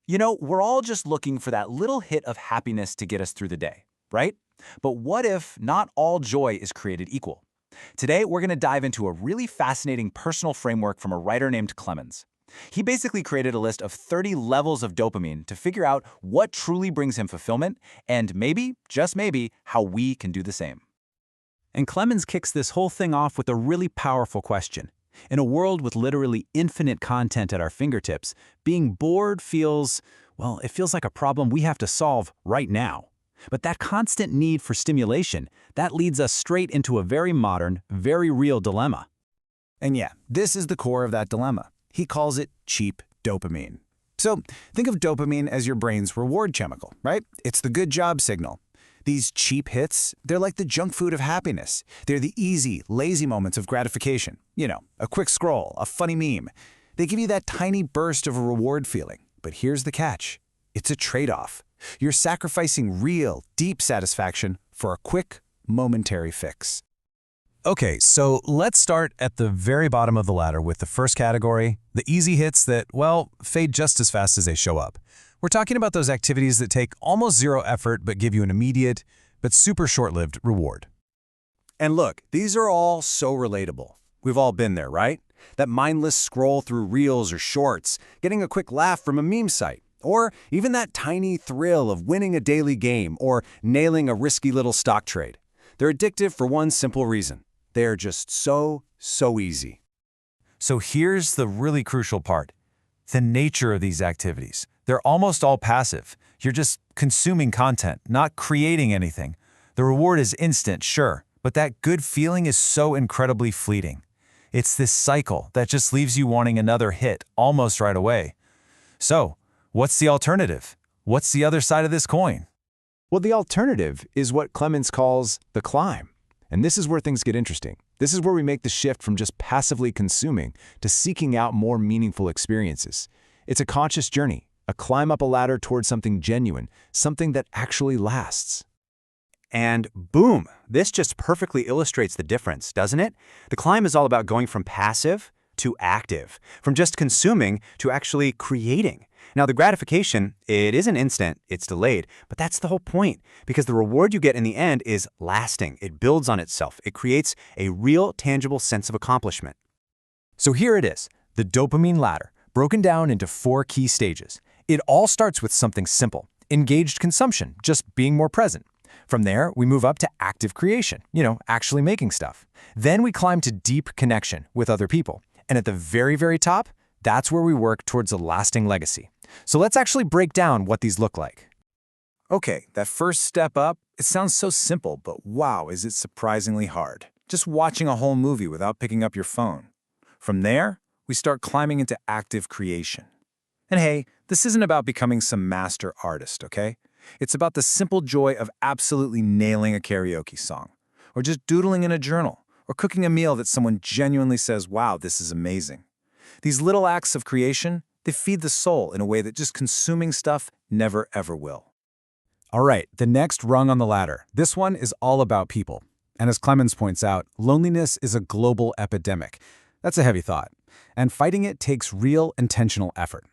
We're all just looking for that little hit of happiness to get us through the day, right? But what if not all joy is created equal? Today, we're going to dive into a really fascinating personal framework from a writer named Clemens. He basically created a list of 30 levels of dopamine to figure out what truly brings him fulfillment and maybe, just maybe, how we can do the same. And Clemens kicks this whole thing off with a really powerful question. In a world with literally infinite content at our fingertips, being bored it feels like a problem we have to solve right now. But that constant need for stimulation, that leads us straight into a very modern, very real dilemma. And yeah, this is the core of that dilemma. He calls it cheap dopamine. So think of dopamine as your brain's reward chemical, right? It's the good job signal. These cheap hits, they're like the junk food of happiness. They're the easy, lazy moments of gratification. A quick scroll, a funny meme. They give you that tiny burst of a reward feeling. But here's the catch. It's a trade-off. You're sacrificing real, deep satisfaction for a quick, momentary fix. Okay, so let's start at the very bottom of the ladder with the first category, the easy hits that, fade just as fast as they show up. We're talking about those activities that take almost zero effort but give you an immediate, but super short-lived reward. And look, these are all so relatable. We've all been there, right? That mindless scroll through reels or shorts, getting a quick laugh from a meme site, or even that tiny thrill of winning a daily game or nailing a risky little stock trade. They're addictive for one simple reason. They are just so easy. So here's the really crucial part. The nature of these activities. They're almost all passive. You're just consuming content, not creating anything. The reward is instant, sure, but that good feeling is so incredibly fleeting. It's this cycle that just leaves you wanting another hit almost right away. So, what's the alternative? What's the other side of this coin? Well, the alternative is what Clemens calls the climb. And this is where things get interesting. This is where we make the shift from just passively consuming to seeking out more meaningful experiences. It's a conscious journey, a climb up a ladder towards something genuine, something that actually lasts. And boom, this just perfectly illustrates the difference, doesn't it? The climb is all about going from passive to active, from just consuming to actually creating. Now, the gratification, it isn't instant, it's delayed, but that's the whole point, because the reward you get in the end is lasting. It builds on itself. It creates a real, tangible sense of accomplishment. So here it is, the dopamine ladder, broken down into 4 key stages. It all starts with something simple, engaged consumption, just being more present. From there, we move up to active creation, actually making stuff. Then we climb to deep connection with other people. And at the very, very top, that's where we work towards a lasting legacy. So let's actually break down what these look like. Okay, that first step up, it sounds so simple, but wow, is it surprisingly hard. Just watching a whole movie without picking up your phone. From there, we start climbing into active creation. And hey, this isn't about becoming some master artist, okay? It's about the simple joy of absolutely nailing a karaoke song, or just doodling in a journal, or cooking a meal that someone genuinely says, wow, this is amazing. These little acts of creation, they feed the soul in a way that just consuming stuff never ever will. All right, the next rung on the ladder. This one is all about people. And as Clemens points out, loneliness is a global epidemic. That's a heavy thought. And fighting it takes real intentional effort.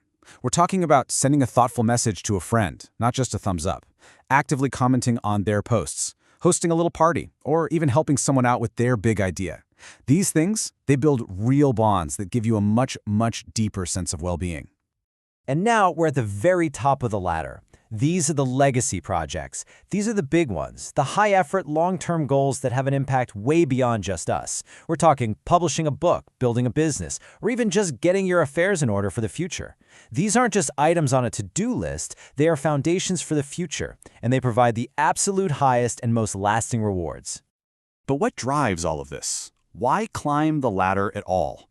We're talking about sending a thoughtful message to a friend, not just a thumbs up, actively commenting on their posts, hosting a little party, or even helping someone out with their big idea. These things, they build real bonds that give you a much, much deeper sense of well-being. And now we're at the very top of the ladder. These are the legacy projects. These are the big ones, the high-effort, long-term goals that have an impact way beyond just us. We're talking publishing a book, building a business, or even just getting your affairs in order for the future. These aren't just items on a to-do list, they are foundations for the future, and they provide the absolute highest and most lasting rewards. But what drives all of this? Why climb the ladder at all?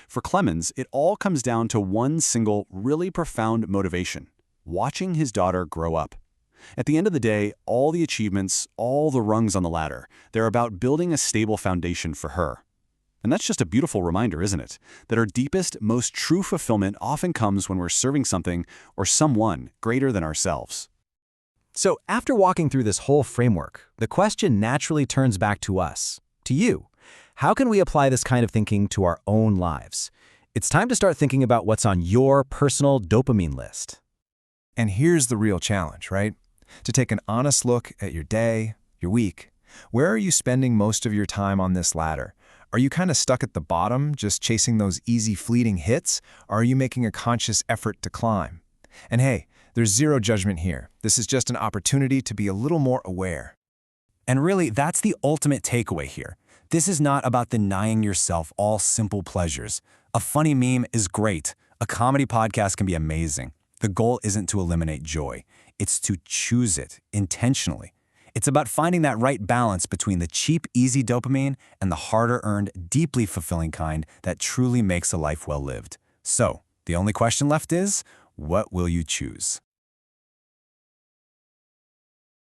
For Clemens, it all comes down to one single, really profound motivation: watching his daughter grow up. At the end of the day, all the achievements, all the rungs on the ladder, they're about building a stable foundation for her. And that's just a beautiful reminder, isn't it? That our deepest, most true fulfillment often comes when we're serving something or someone greater than ourselves. So after walking through this whole framework, the question naturally turns back to us, to you. How can we apply this kind of thinking to our own lives? It's time to start thinking about what's on your personal dopamine list. And here's the real challenge, right? To take an honest look at your day, your week. Where are you spending most of your time on this ladder? Are you kind of stuck at the bottom, just chasing those easy fleeting hits? Or are you making a conscious effort to climb? And hey, there's zero judgment here. This is just an opportunity to be a little more aware. And really, that's the ultimate takeaway here. This is not about denying yourself all simple pleasures. A funny meme is great. A comedy podcast can be amazing. The goal isn't to eliminate joy. It's to choose it intentionally. It's about finding that right balance between the cheap, easy dopamine and the harder-earned, deeply fulfilling kind that truly makes a life well lived. So, the only question left is, what will you choose?